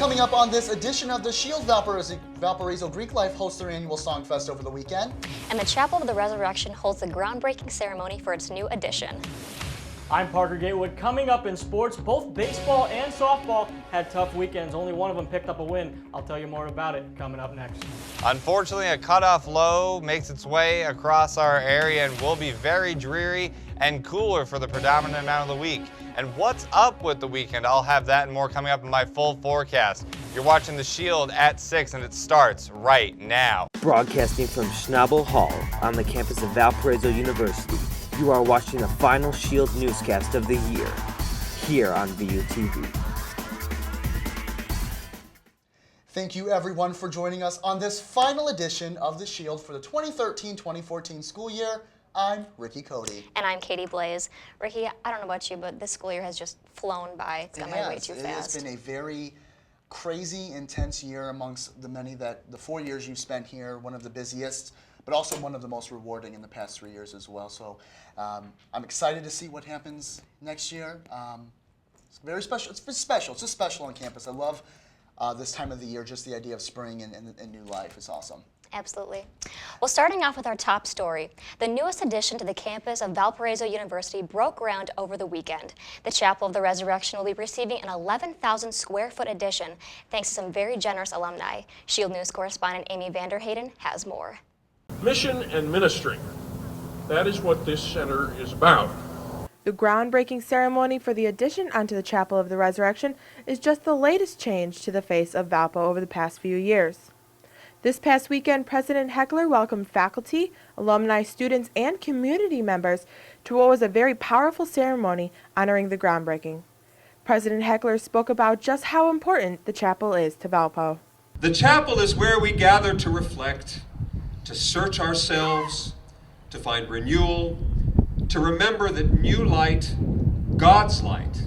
Coming up on this edition of the Shield, Valparaiso Greek Life hosts their annual Songfest over the weekend. And the Chapel of the Resurrection holds the groundbreaking ceremony for its new addition. I'm Parker Gatewood. Coming up in sports, both baseball and softball had tough weekends. Only one of them picked up a win. I'll tell you more about it coming up next. Unfortunately, a cutoff low makes its way across our area and will be very dreary and cooler for the predominant amount of the week. And what's up with the weekend? I'll have that and more coming up in my full forecast. You're watching The Shield at 6 and it starts right now. Broadcasting from Schnabel Hall on the campus of Valparaiso University, you are watching the final Shield newscast of the year, here on VUTV. Thank you everyone for joining us on this final edition of The Shield for the 2013-2014 school year. I'm Ricky Cody. And I'm Caiti Blase. Ricky, I don't know about you, but this school year has just flown by. It's gone by way too fast. It has been a very crazy, intense year amongst the many the 4 years you spent here, one of the busiest, but also one of the most rewarding in the past 3 years as well. So I'm excited to see what happens next year. It's very special. It's special. It's just special on campus. I love this time of the year, just the idea of spring and new life. It's awesome. Absolutely. Well, starting off with our top story, the newest addition to the campus of Valparaiso University broke ground over the weekend. The Chapel of the Resurrection will be receiving an 11,000 square foot addition thanks to some very generous alumni. Shield News correspondent Amy Vanderheyden has more. Mission and ministry. That is what this center is about. The groundbreaking ceremony for the addition onto the Chapel of the Resurrection is just the latest change to the face of Valpo over the past few years. This past weekend, President Heckler welcomed faculty, alumni, students, and community members to what was a very powerful ceremony honoring the groundbreaking. President Heckler spoke about just how important the chapel is to Valpo. The chapel is where we gather to reflect, to search ourselves, to find renewal, to remember that new light, God's light,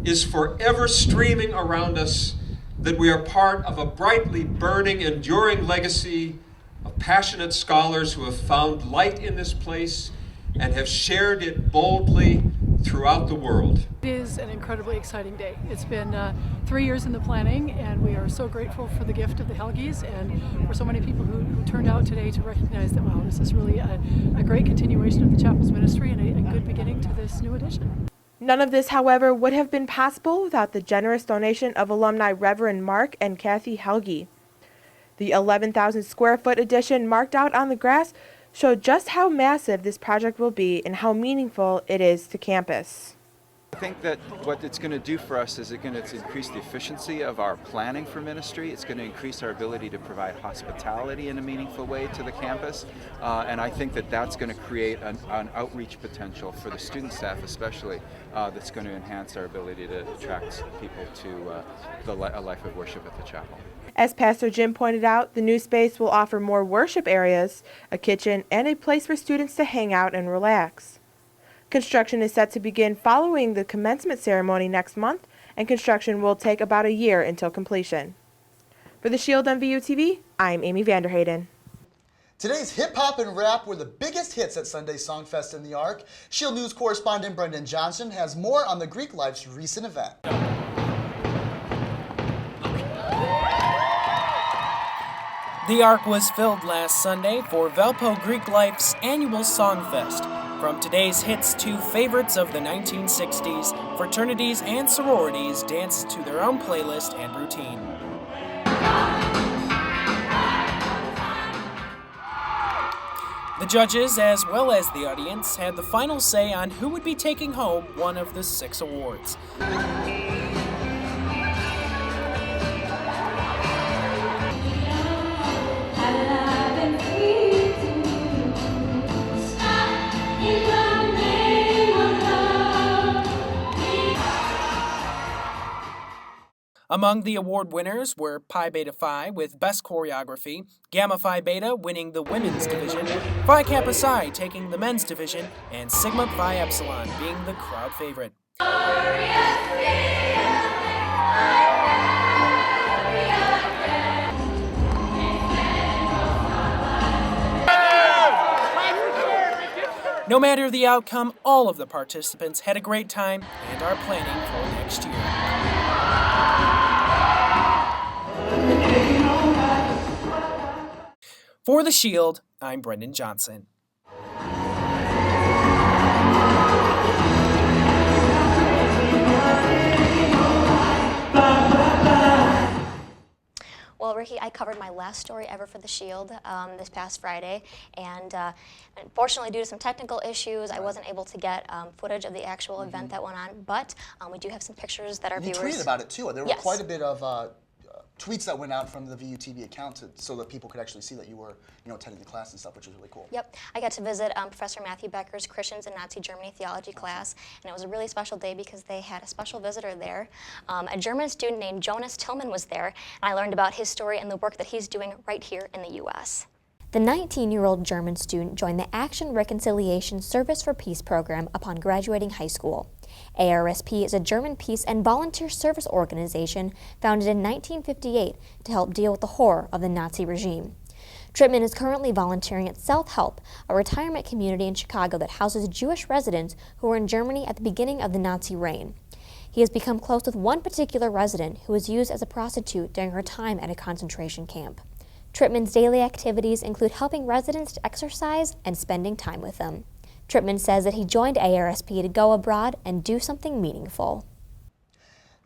is forever streaming around us, that we are part of a brightly burning, enduring legacy of passionate scholars who have found light in this place and have shared it boldly throughout the world. It is an incredibly exciting day. It's been 3 years in the planning, and we are so grateful for the gift of the Helgies and for so many people who turned out today to recognize that, wow, this is really a great continuation of the chapel's ministry and a good beginning to this new addition. None of this, however, would have been possible without the generous donation of alumni Reverend Mark and Kathy Helgi. The 11,000 square foot addition marked out on the grass showed just how massive this project will be and how meaningful it is to campus. I think that what it's going to do for us is it's going to increase the efficiency of our planning for ministry. It's going to increase our ability to provide hospitality in a meaningful way to the campus. And I think that that's going to create an outreach potential for the student staff especially that's going to enhance our ability to attract people to a life of worship at the chapel. As Pastor Jim pointed out, the new space will offer more worship areas, a kitchen, and a place for students to hang out and relax. Construction is set to begin following the commencement ceremony next month, and construction will take about a year until completion. For The Shield on VUTV, I'm Amy Vanderheyden. Today's hip-hop and rap were the biggest hits at Sunday's Songfest in the Ark. Shield News correspondent Brendan Johnson has more on the Greek Life's recent event. The Ark was filled last Sunday for Valpo Greek Life's annual Songfest. From today's hits to favorites of the 1960s, fraternities and sororities danced to their own playlist and routine. The judges, as well as the audience, had the final say on who would be taking home one of the 6 awards. Among the award winners were Pi Beta Phi with Best Choreography, Gamma Phi Beta winning the Women's Division, Phi Kappa Psi taking the Men's Division, and Sigma Phi Epsilon being the crowd favorite. No matter the outcome, all of the participants had a great time and are planning for next year. For The Shield, I'm Brendan Johnson. Well, Ricky, I covered my last story ever for The Shield this past Friday, and unfortunately, due to some technical issues, I wasn't able to get footage of the actual event that went on, but we do have some pictures that our And you viewers... tweeted about it, too. There were Yes. quite a bit of tweets that went out from the VUTV account so that people could actually see that you were, attending the class and stuff, which was really cool. Yep, I got to visit Professor Matthew Becker's Christians in Nazi Germany theology class, and it was a really special day because they had a special visitor there. A German student named Jonas Tillman was there, and I learned about his story and the work that he's doing right here in the U.S. The 19-year-old German student joined the Action Reconciliation Service for Peace program upon graduating high school. ARSP is a German peace and volunteer service organization founded in 1958 to help deal with the horror of the Nazi regime. Trittman is currently volunteering at South Help, a retirement community in Chicago that houses Jewish residents who were in Germany at the beginning of the Nazi reign. He has become close with one particular resident who was used as a prostitute during her time at a concentration camp. Trittman's daily activities include helping residents to exercise and spending time with them. Trittman says that he joined ARSP to go abroad and do something meaningful.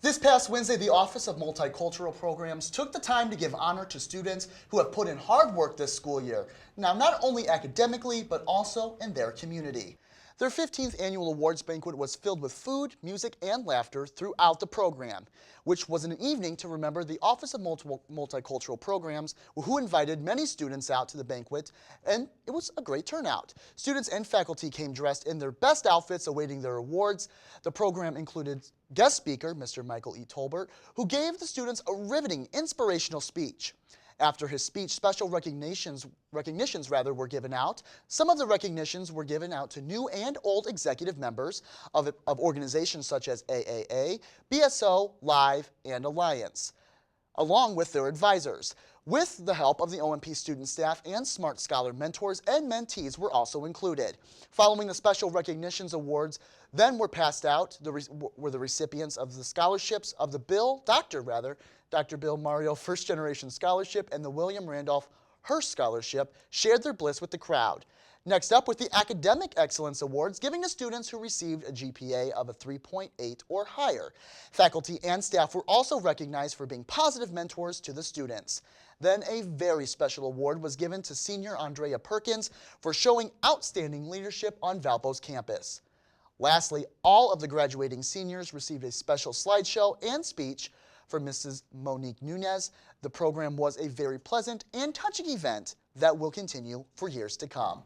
This past Wednesday, the Office of Multicultural Programs took the time to give honor to students who have put in hard work this school year. Now, not only academically, but also in their community. Their 15th annual awards banquet was filled with food, music, and laughter throughout the program, which was an evening to remember the Office of Multicultural Programs, who invited many students out to the banquet, and it was a great turnout. Students and faculty came dressed in their best outfits awaiting their awards. The program included guest speaker, Mr. Michael E. Tolbert, who gave the students a riveting, inspirational speech. After his speech, special recognitions were given out. Some of the recognitions were given out to new and old executive members of organizations such as AAA, BSO, Live, and Alliance, along with their advisors. With the help of the OMP student staff and Smart Scholar mentors and mentees were also included. Following the special recognitions awards, then were passed out were the recipients of the scholarships of the Dr. Bill Mario First Generation Scholarship and the William Randolph Hearst Scholarship shared their bliss with the crowd. Next up with the Academic Excellence Awards, giving to students who received a GPA of a 3.8 or higher. Faculty and staff were also recognized for being positive mentors to the students. Then a very special award was given to senior Andrea Perkins for showing outstanding leadership on Valpo's campus. Lastly, all of the graduating seniors received a special slideshow and speech from Mrs. Monique Nunez. The program was a very pleasant and touching event that will continue for years to come.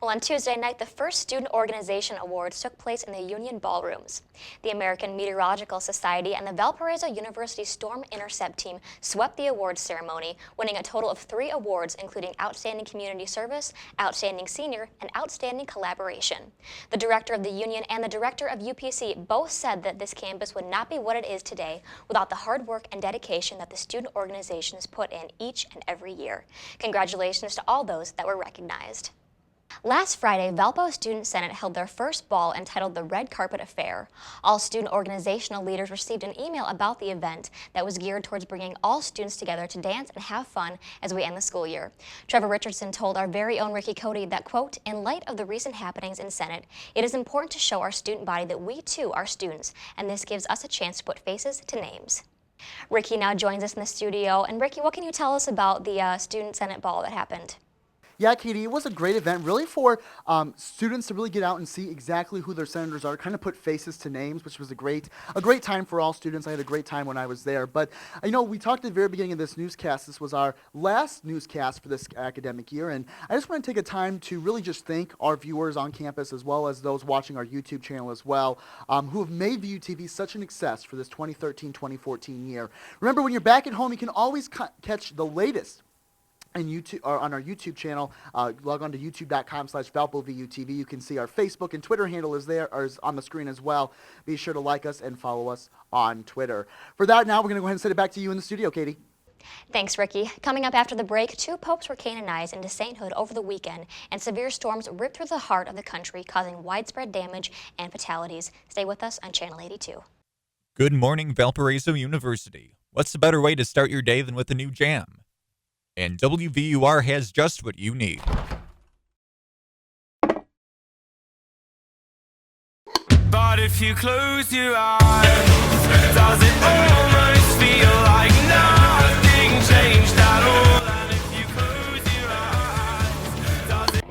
Well, on Tuesday night, the first Student Organization Awards took place in the Union Ballrooms. The American Meteorological Society and the Valparaiso University Storm Intercept team swept the awards ceremony, winning a total of 3 awards, including Outstanding Community Service, Outstanding Senior, and Outstanding Collaboration. The director of the Union and the director of UPC both said that this campus would not be what it is today without the hard work and dedication that the student organizations put in each and every year. Congratulations to all those that were recognized. Last Friday, Valpo Student Senate held their first ball entitled the Red Carpet Affair. All student organizational leaders received an email about the event that was geared towards bringing all students together to dance and have fun as we end the school year. Trevor Richardson told our very own Ricky Cody that, quote, in light of the recent happenings in Senate, it is important to show our student body that we too are students, and this gives us a chance to put faces to names. Ricky now joins us in the studio. And Ricky, what can you tell us about the Student Senate ball that happened? Yeah, Katie, it was a great event, really for students to really get out and see exactly who their senators are, kind of put faces to names, which was a great time for all students. I had a great time when I was there. But, we talked at the very beginning of this newscast. This was our last newscast for this academic year, and I just want to take a time to really just thank our viewers on campus as well as those watching our YouTube channel as well, who have made VUTV such an success for this 2013-2014 year. Remember, when you're back at home, you can always catch the latest and YouTube, or on our YouTube channel. Log on to youtube.com/ValpoVUTV. You can see our Facebook and Twitter handle is there, or is on the screen as well. Be sure to like us and follow us on Twitter. For that, now we're going to go ahead and send it back to you in the studio, Katie. Thanks, Ricky. Coming up after the break, 2 popes were canonized into sainthood over the weekend, and severe storms ripped through the heart of the country, causing widespread damage and fatalities. Stay with us on Channel 82. Good morning, Valparaiso University. What's a better way to start your day than with a new jam? And WVUR has just what you need. But if you close your eyes, does it almost feel like nothing changed at all? And if you close your eyes, does it...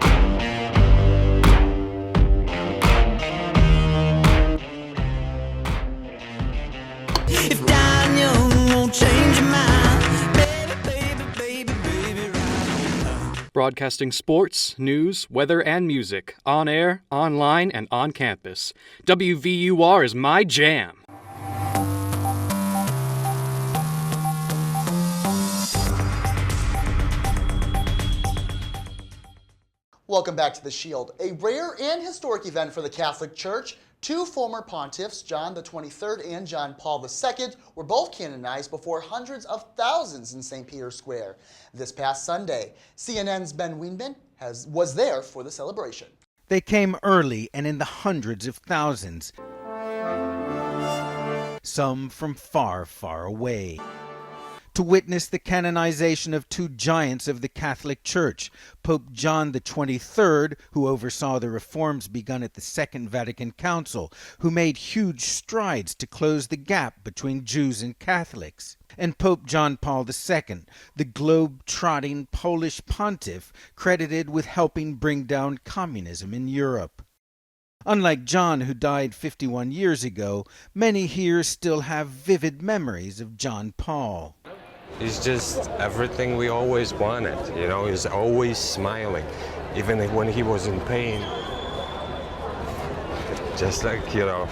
If Daniel won't change your mind, baby, right. Broadcasting sports, news, weather, and music on air, online, and on campus. WVUR is my jam. Welcome back to The Shield, a rare and historic event for the Catholic Church. Two former pontiffs, John the 23rd and John Paul II, were both canonized before hundreds of thousands in St. Peter's Square this past Sunday. CNN's Ben Wienman was there for the celebration. They came early and in the hundreds of thousands, some from far, far away, to witness the canonization of two giants of the Catholic Church, Pope John the 23rd, who oversaw the reforms begun at the Second Vatican Council, who made huge strides to close the gap between Jews and Catholics, and Pope John Paul II, the globe-trotting Polish pontiff credited with helping bring down communism in Europe. Unlike John, who died 51 years ago, many here still have vivid memories of John Paul. He's just everything we always wanted, you know, he's always smiling, even when he was in pain. Just like, you know,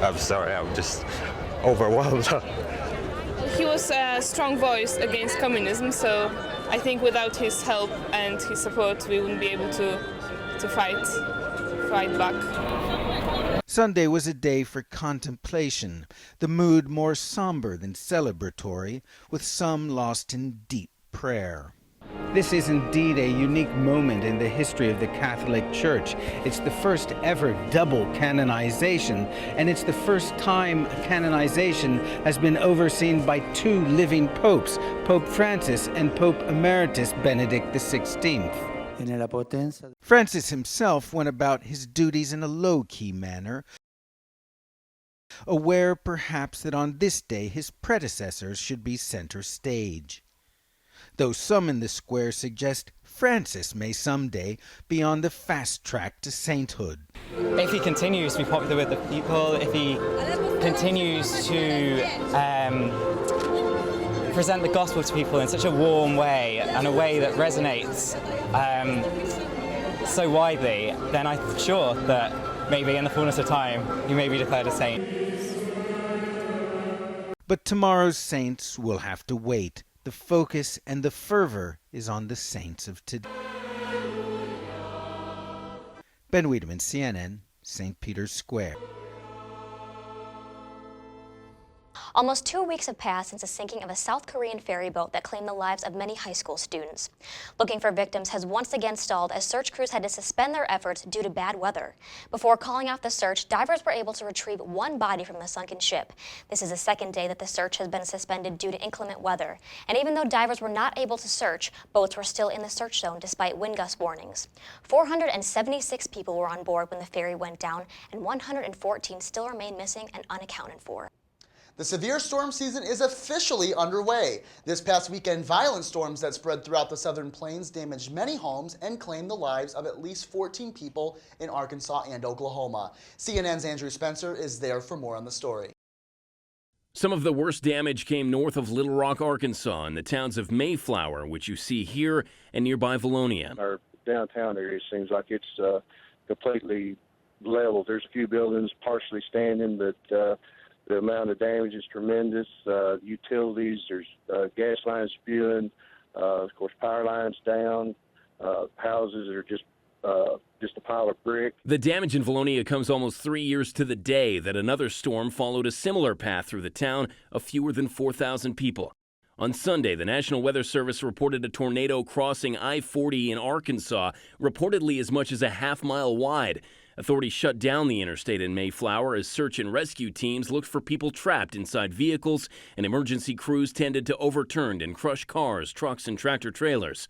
I'm sorry, I'm just overwhelmed. He was a strong voice against communism, so I think without his help and his support, we wouldn't be able to fight back. Sunday was a day for contemplation, the mood more somber than celebratory, with some lost in deep prayer. This is indeed a unique moment in the history of the Catholic Church. It's the first ever double canonization, and it's the first time canonization has been overseen by two living popes, Pope Francis and Pope Emeritus Benedict XVI. Francis himself went about his duties in a low-key manner, aware perhaps that on this day his predecessors should be center stage. Though some in the square suggest Francis may someday be on the fast track to sainthood. If he continues to be popular with the people, if he continues to present the gospel to people in such a warm way and a way that resonates so widely, then I'm sure that maybe in the fullness of time he may be declared a saint. But tomorrow's saints will have to wait. The focus and the fervor is on the saints of today. Ben Wiedemann, CNN, St. Peter's Square. Almost 2 weeks have passed since the sinking of a South Korean ferry boat that claimed the lives of many high school students. Looking for victims has once again stalled as search crews had to suspend their efforts due to bad weather. Before calling off the search, divers were able to retrieve one body from the sunken ship. This is the second day that the search has been suspended due to inclement weather. And even though divers were not able to search, boats were still in the search zone despite wind gust warnings. 476 people were on board when the ferry went down, and 114 still remain missing and unaccounted for. The severe storm season is officially underway. This past weekend, violent storms that spread throughout the southern plains damaged many homes and claimed the lives of at least 14 people in Arkansas and Oklahoma. CNN's Andrew Spencer is there for more on the story. Some of the worst damage came north of Little Rock, Arkansas, in the towns of Mayflower, which you see here, and nearby Valonia. Our downtown area seems like it's completely leveled. There's a few buildings partially standing, but the amount of damage is tremendous. Utilities, there's gas lines spewing, of course power lines down, houses that are just a pile of brick. The damage in Valonia comes almost 3 years to the day that another storm followed a similar path through the town of fewer than 4,000 people. On Sunday, the National Weather Service reported a tornado crossing I-40 in Arkansas, reportedly as much as a half-mile wide. Authorities shut down the interstate in Mayflower as search and rescue teams looked for people trapped inside vehicles, and emergency crews tended to overturned and crushed cars, trucks, and tractor trailers.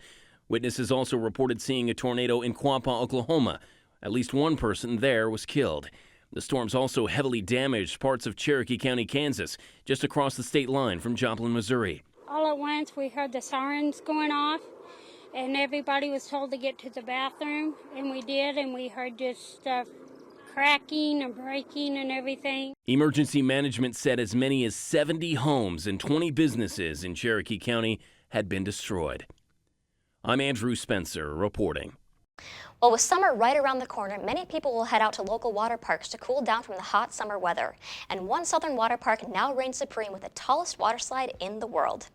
Witnesses also reported seeing a tornado in Quapaw, Oklahoma. At least one person there was killed. The storms also heavily damaged parts of Cherokee County, Kansas, just across the state line from Joplin, Missouri. All at once, we heard the sirens going off, and everybody was told to get to the bathroom, and we did, and we heard just stuff cracking and breaking and everything. Emergency management said as many as 70 homes and 20 businesses in Cherokee County had been destroyed. I'm Andrew Spencer reporting. Well, with summer right around the corner, many people will head out to local water parks to cool down from the hot summer weather. And one southern water park now reigns supreme with the tallest water slide in the world.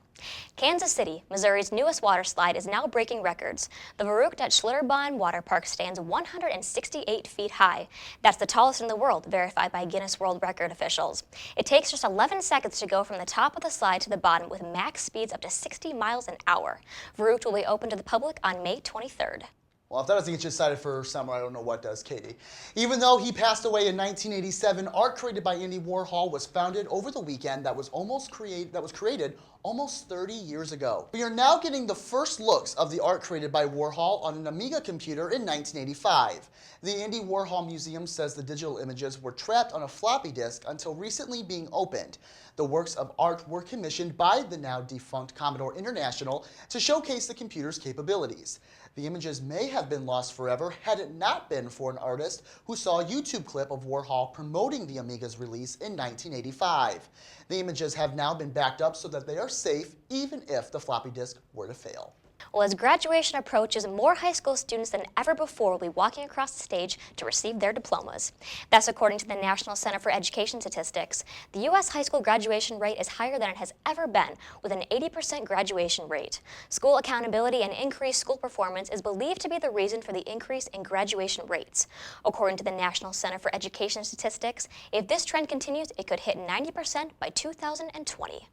Kansas City, Missouri's newest water slide, is now breaking records. The Verrückt at Schlitterbahn Water Park stands 168 feet high. That's the tallest in the world, verified by Guinness World Record officials. It takes just 11 seconds to go from the top of the slide to the bottom with max speeds up to 60 miles an hour. Verrückt will be open to the public on May 23rd. Well, if that doesn't get you excited for summer, I don't know what does, Caiti. Even though he passed away in 1987, art created by Andy Warhol was founded over the weekend that was created almost 30 years ago. We are now getting the first looks of the art created by Warhol on an Amiga computer in 1985. The Andy Warhol Museum says the digital images were trapped on a floppy disk until recently being opened. The works of art were commissioned by the now defunct Commodore International to showcase the computer's capabilities. The images may have been lost forever had it not been for an artist who saw a YouTube clip of Warhol promoting the Amiga's release in 1985. The images have now been backed up so that they are safe even if the floppy disk were to fail. Well, as graduation approaches, more high school students than ever before will be walking across the stage to receive their diplomas. That's according to the National Center for Education Statistics. The U.S. high school graduation rate is higher than it has ever been, with an 80% graduation rate. School accountability and increased school performance is believed to be the reason for the increase in graduation rates. According to the National Center for Education Statistics, if this trend continues, it could hit 90% by 2020.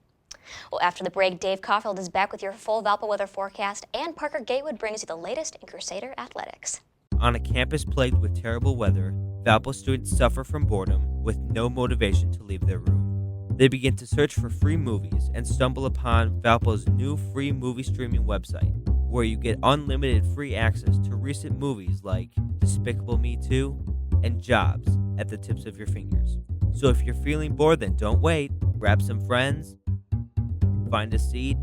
Well, after the break, Dave Caufield is back with your full Valpo weather forecast, and Parker Gatewood brings you the latest in Crusader athletics. On a campus plagued with terrible weather, Valpo students suffer from boredom with no motivation to leave their room. They begin to search for free movies and stumble upon Valpo's new free movie streaming website, where you get unlimited free access to recent movies like Despicable Me 2 and Jobs at the tips of your fingers. So if you're feeling bored, then don't wait. Grab some friends, find a seat,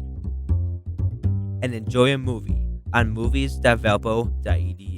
and enjoy a movie on movies.valpo.edu.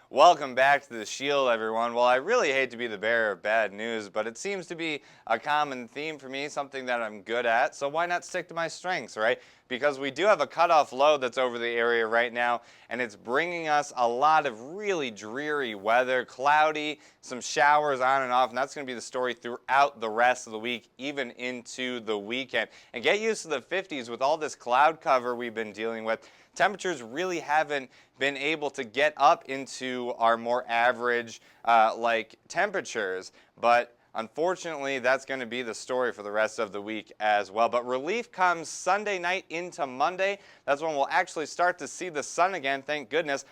Welcome back to the Shield, everyone. Well, I really hate to be the bearer of bad news, but it seems to be a common theme for me, something that I'm good at, so why not stick to my strengths, right? Because we do have a cutoff low that's over the area right now, and it's bringing us a lot of really dreary weather, cloudy, some showers on and off, and that's going to be the story throughout the rest of the week, even into the weekend. And get used to the 50s with all this cloud cover we've been dealing with. Temperatures really haven't been able to get up into our more average like temperatures, but unfortunately that's going to be the story for the rest of the week as well. But relief comes Sunday night into Monday. That's when we'll actually start to see the sun again, thank goodness.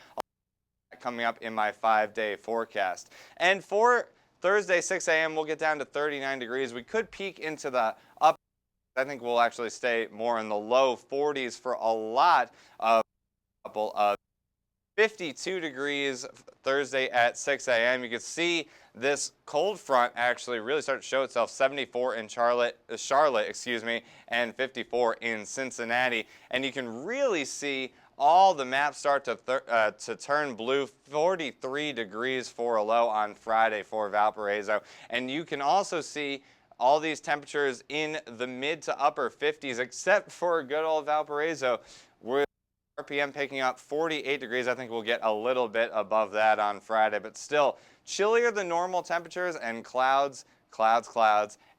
Coming up in my 5-day forecast. And for Thursday 6 a.m. we'll get down to 39 degrees. We could peak into the up. I think we'll actually stay more in the low 40s for a lot of 52 degrees Thursday at 6 a.m. You can see this cold front actually really start to show itself. 74 in Charlotte, and 54 in Cincinnati. And you can really see all the maps start to turn blue. 43 degrees for a low on Friday for Valparaiso. And you can also see all these temperatures in the mid to upper 50s, except for good old Valparaiso. We're RPM picking up 48 degrees. I think we'll get a little bit above that on Friday, but still chillier than normal temperatures and clouds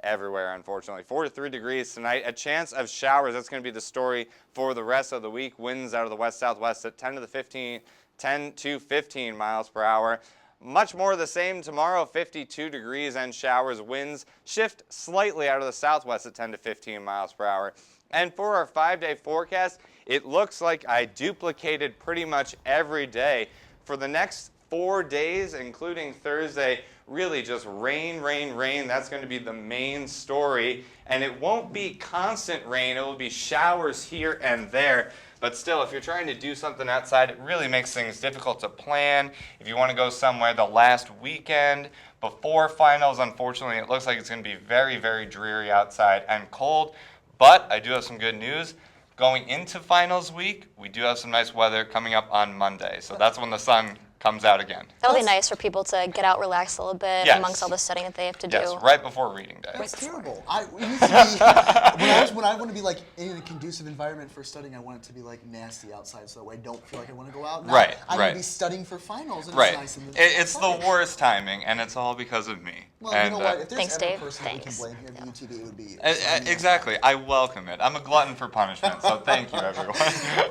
everywhere, unfortunately. 43 degrees tonight. A chance of showers. That's going to be the story for the rest of the week. Winds out of the west-southwest at 10 to 15 miles per hour. Much more of the same tomorrow, 52 degrees and showers. Winds shift slightly out of the southwest at 10 to 15 miles per hour. And for our 5-day forecast, it looks like I duplicated pretty much every day. For the next 4 days, including Thursday, really just rain, rain, rain. That's going to be the main story. And it won't be constant rain. It will be showers here and there. But still, if you're trying to do something outside, it really makes things difficult to plan. If you want to go somewhere the last weekend before finals, unfortunately, it looks like it's going to be very, very dreary outside and cold. But I do have some good news. Going into finals week, we do have some nice weather coming up on Monday. So that's when the sun comes out again. That'll be nice for people to get out, relax a little bit amongst all the studying that they have to do. Yes, right before reading day. That's terrible. It used to be, when I want to be like in a conducive environment for studying, I want it to be like nasty outside, so that way I don't feel like I want to go out. Now, Right, I'm right. going to be studying for finals, and Right. it's nice. And It's the worst timing, and it's all because of me. Well, and, you know what? If there's Thanks, ever a Dave. person we can blame here at UTV, it would be Exactly. I welcome it. I'm a glutton for punishment, so thank you, everyone.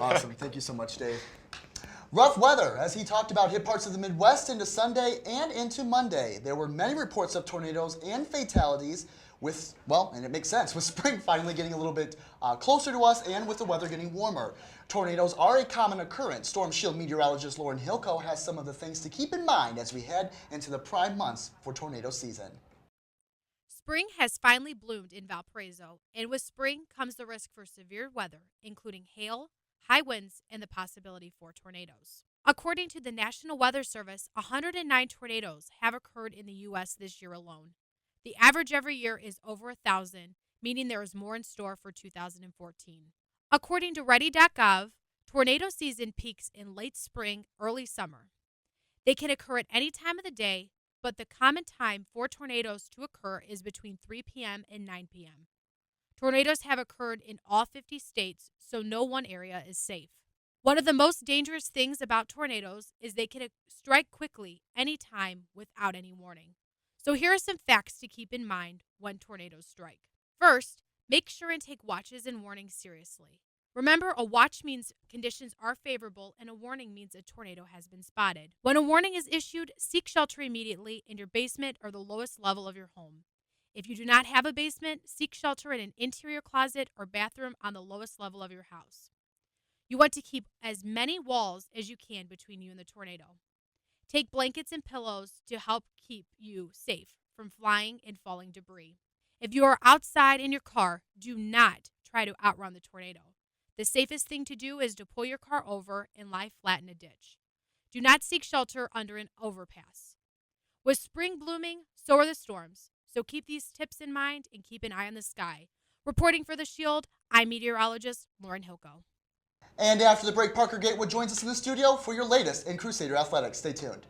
Awesome. Thank you so much, Dave. Rough weather, as he talked about, hit parts of the Midwest into Sunday and into Monday. There were many reports of tornadoes and fatalities with, well, and it makes sense, with spring finally getting a little bit closer to us and with the weather getting warmer. Tornadoes are a common occurrence. Storm Shield meteorologist Lauren Hilco has some of the things to keep in mind as we head into the prime months for tornado season. Spring has finally bloomed in Valparaiso, and with spring comes the risk for severe weather, including hail, high winds, and the possibility for tornadoes. According to the National Weather Service, 109 tornadoes have occurred in the U.S. this year alone. The average every year is over 1,000, meaning there is more in store for 2014. According to Ready.gov, tornado season peaks in late spring, early summer. They can occur at any time of the day, but the common time for tornadoes to occur is between 3 p.m. and 9 p.m. Tornadoes have occurred in all 50 states, so no one area is safe. One of the most dangerous things about tornadoes is they can strike quickly anytime without any warning. So here are some facts to keep in mind when tornadoes strike. First, make sure and take watches and warnings seriously. Remember, a watch means conditions are favorable, and a warning means a tornado has been spotted. When a warning is issued, seek shelter immediately in your basement or the lowest level of your home. If you do not have a basement, seek shelter in an interior closet or bathroom on the lowest level of your house. You want to keep as many walls as you can between you and the tornado. Take blankets and pillows to help keep you safe from flying and falling debris. If you are outside in your car, do not try to outrun the tornado. The safest thing to do is to pull your car over and lie flat in a ditch. Do not seek shelter under an overpass. With spring blooming, so are the storms. So keep these tips in mind and keep an eye on the sky. Reporting for The Shield, I'm meteorologist Lauren Hilco. And after the break, Parker Gatewood joins us in the studio for your latest in Crusader Athletics. Stay tuned.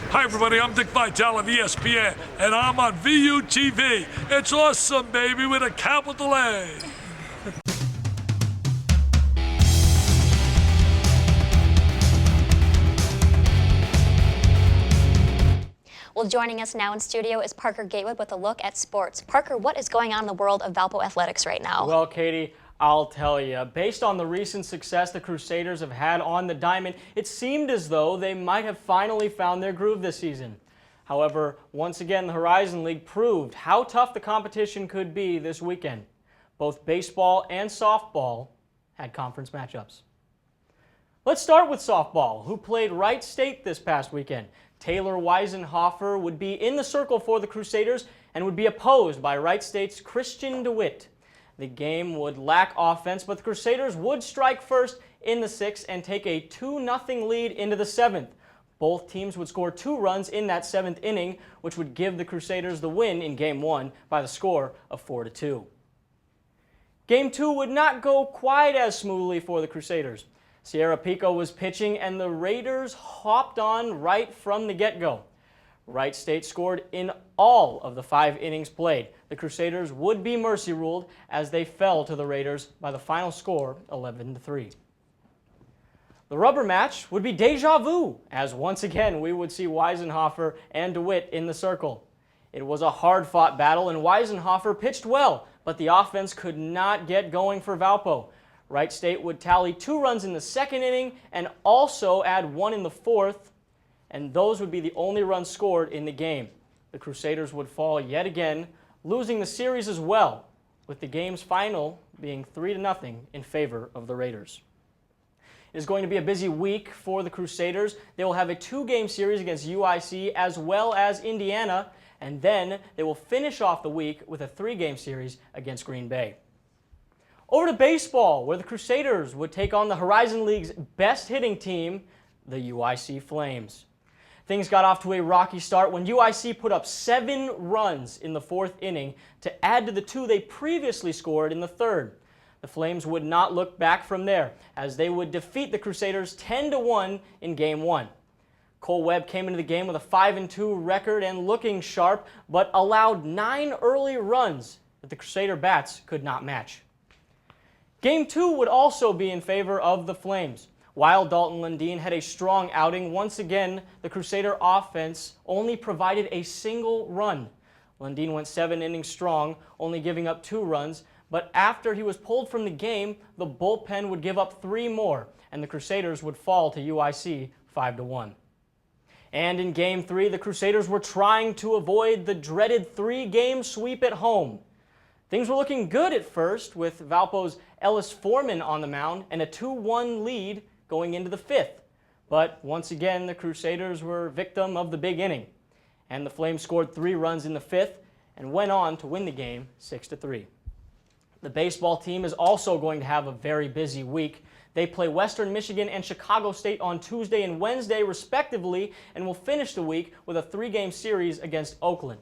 Hi everybody, I'm Dick Vitale of ESPN, and I'm on VUTV. It's awesome, baby, with a capital A. Well, joining us now in studio is Parker Gatewood with a look at sports. Parker, what is going on in the world of Valpo athletics right now? Well, Katie, I'll tell you. Based on the recent success the Crusaders have had on the diamond, it seemed as though they might have finally found their groove this season. However, once again, the Horizon League proved how tough the competition could be this weekend. Both baseball and softball had conference matchups. Let's start with softball, who played Wright State this past weekend. Taylor Weisenhofer would be in the circle for the Crusaders and would be opposed by Wright State's Christian DeWitt. The game would lack offense, but the Crusaders would strike first in the 6th and take a 2-0 lead into the 7th. Both teams would score 2 runs in that 7th inning, which would give the Crusaders the win in Game 1 by the score of 4-2. Game 2 would not go quite as smoothly for the Crusaders. Sierra Pico was pitching, and the Raiders hopped on right from the get-go. Wright State scored in all of the 5 innings played. The Crusaders would be mercy ruled as they fell to the Raiders by the final score 11-3. The rubber match would be deja vu, as once again we would see Weisenhofer and DeWitt in the circle. It was a hard-fought battle, and Weisenhofer pitched well, but the offense could not get going for Valpo. Wright State would tally 2 runs in the 2nd inning and also add 1 in the 4th, and those would be the only runs scored in the game. The Crusaders would fall yet again, losing the series as well, with the game's final being 3-0 in favor of the Raiders. It is going to be a busy week for the Crusaders. They will have a 2-game series against UIC as well as Indiana, and then they will finish off the week with a 3-game series against Green Bay. Over to baseball, where the Crusaders would take on the Horizon League's best hitting team, the UIC Flames. Things got off to a rocky start when UIC put up 7 runs in the 4th inning to add to the 2 they previously scored in the 3rd. The Flames would not look back from there, as they would defeat the Crusaders 10-1 in Game 1. Cole Webb came into the game with a 5-2 record and looking sharp, but allowed 9 early runs that the Crusader bats could not match. Game 2 would also be in favor of the Flames. While Dalton Lundeen had a strong outing, once again, the Crusader offense only provided a single run. Lundeen went 7 innings strong, only giving up 2 runs, but after he was pulled from the game, the bullpen would give up 3 more, and the Crusaders would fall to UIC 5-1. And in Game 3, the Crusaders were trying to avoid the dreaded 3-game sweep at home. Things were looking good at first, with Valpo's Ellis Foreman on the mound and a 2-1 lead going into the 5th. But once again, the Crusaders were victim of the big inning, and the Flames scored 3 runs in the 5th and went on to win the game 6-3. The baseball team is also going to have a very busy week. They play Western Michigan and Chicago State on Tuesday and Wednesday, respectively, and will finish the week with a 3-game series against Oakland.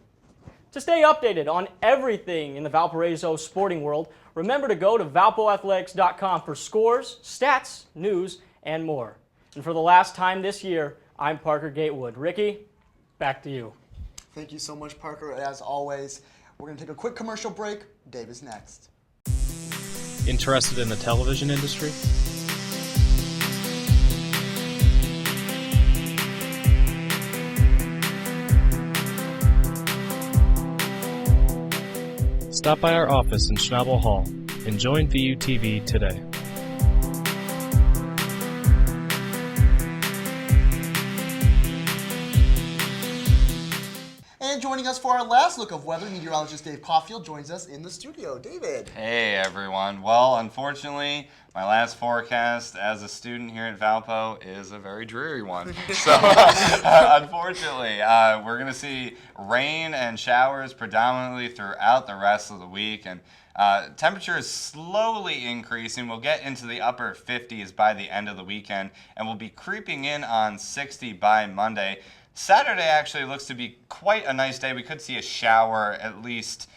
To stay updated on everything in the Valparaiso sporting world, remember to go to valpoathletics.com for scores, stats, news, and more. And for the last time this year, I'm Parker Gatewood. Ricky, back to you. Thank you so much, Parker. As always, we're going to take a quick commercial break. Dave is next. Interested in the television industry? Stop by our office in Schnabel Hall and join VUTV today. And joining us for our last look of weather, meteorologist Dave Caufield joins us in the studio. David. Hey everyone. Well, unfortunately, my last forecast as a student here at Valpo is a very dreary one. So, unfortunately, we're going to see rain and showers predominantly throughout the rest of the week, and temperature is slowly increasing. We'll get into the upper 50s by the end of the weekend, and we'll be creeping in on 60 by Monday. Saturday actually looks to be quite a nice day. We could see a shower, at least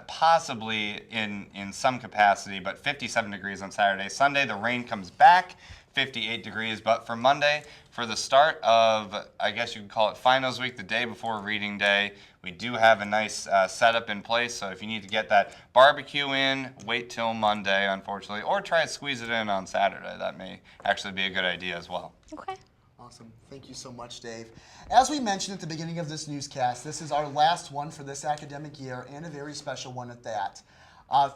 possibly in some capacity, but 57 degrees on Saturday. Sunday, the rain comes back, 58 degrees. But for Monday, for the start of, I guess you could call it finals week, the day before reading day, we do have a nice setup in place. So if you need to get that barbecue in, wait till Monday, unfortunately, or try to squeeze it in on Saturday. That may actually be a good idea as well. Okay. Awesome. Thank you so much, Dave. As we mentioned at the beginning of this newscast, this is our last one for this academic year, and a very special one at that.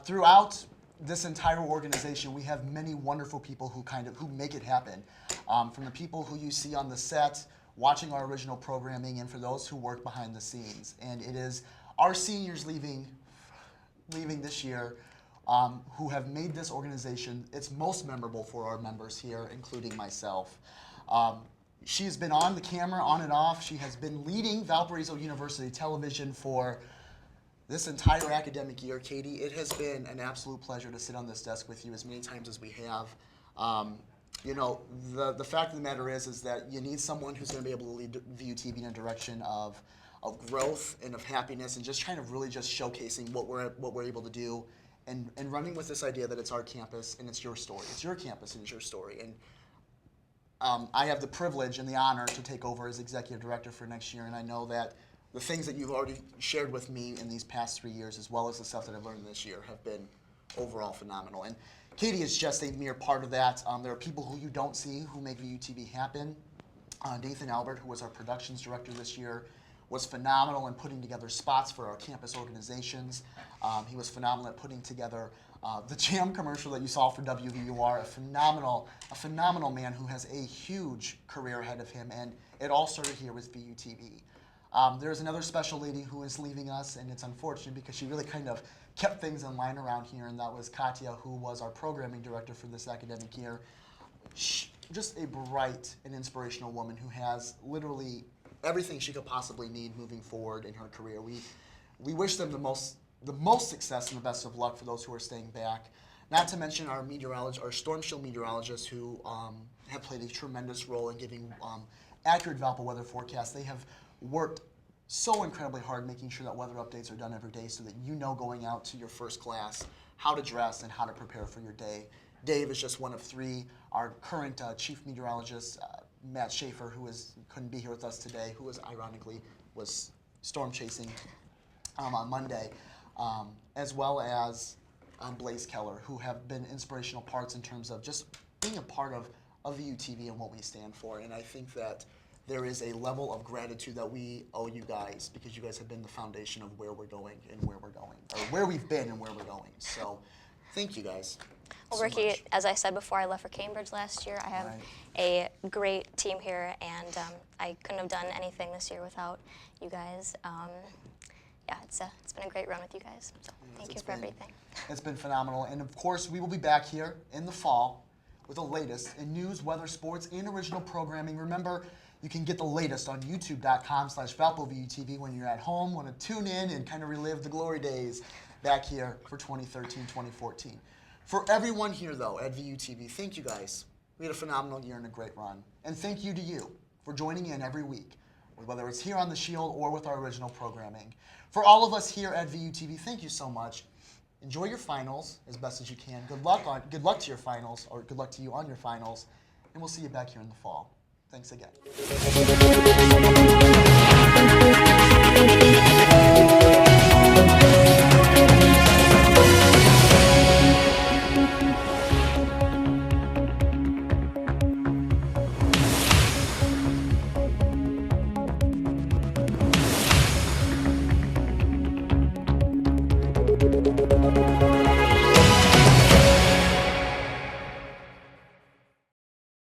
Throughout this entire organization, we have many wonderful people who make it happen. From the people who you see on the set, watching our original programming, and for those who work behind the scenes. And it is our seniors leaving this year who have made this organization its most memorable for our members here, including myself. She has been on the camera, on and off. She has been leading Valparaiso University Television for this entire academic year, Katie, it has been an absolute pleasure to sit on this desk with you as many times as we have. You know, the fact of the matter is that you need someone who's going to be able to lead VUTV in a direction of growth and of happiness, and just trying to really just showcasing what we're able to do, and running with this idea that it's our campus and it's your story. It's your campus and it's your story. And I have the privilege and the honor to take over as executive director for next year, and I know that the things that you've already shared with me in these past 3 years, as well as the stuff that I've learned this year, have been overall phenomenal. And Katie is just a mere part of that. There are people who you don't see who make VUTV happen. Nathan Albert, who was our productions director this year, was phenomenal in putting together spots for our campus organizations. He was phenomenal at putting together the Jam commercial that you saw for WVUR, a phenomenal man who has a huge career ahead of him, and it all started here with VUTV. There's another special lady who is leaving us, and it's unfortunate because she really kind of kept things in line around here, and that was Katia, who was our programming director for this academic year. Just a bright and inspirational woman who has literally everything she could possibly need moving forward in her career. We wish them the most success and the best of luck for those who are staying back. Not to mention our meteorologist, our storm shield meteorologists, who have played a tremendous role in giving accurate Valpo weather forecasts. They have worked so incredibly hard making sure that weather updates are done every day so that you know going out to your first class how to dress and how to prepare for your day. Dave is just one of three. Our current chief meteorologist, Matt Schaefer, who couldn't be here with us today, who ironically was storm chasing on Monday, as well as Blase Keller, who have been inspirational parts in terms of just being a part of VUTV and what we stand for. And I think that there is a level of gratitude that we owe you guys, because you guys have been the foundation of where we're going and where we're going, or where we've been and where we're going. So thank you guys. Well, so Ricky, much. as I said before, I left for Cambridge last year. I have a great team here, and I couldn't have done anything this year without you guys. Yeah, it's been a great run with you guys, so thank you for everything. It's been phenomenal, and of course, we will be back here in the fall with the latest in news, weather, sports, and original programming. Remember, you can get the latest on youtube.com/ValpoVUTV when you're at home, want to tune in and kind of relive the glory days back here for 2013, 2014. For everyone here, though, at VUTV, thank you guys. We had a phenomenal year and a great run. And thank you to you for joining in every week, whether it's here on the Shield or with our original programming. For all of us here at VUTV, thank you so much. Enjoy your finals as best as you can. Good luck to your finals, or good luck to you on your finals, and we'll see you back here in the fall. Thanks again.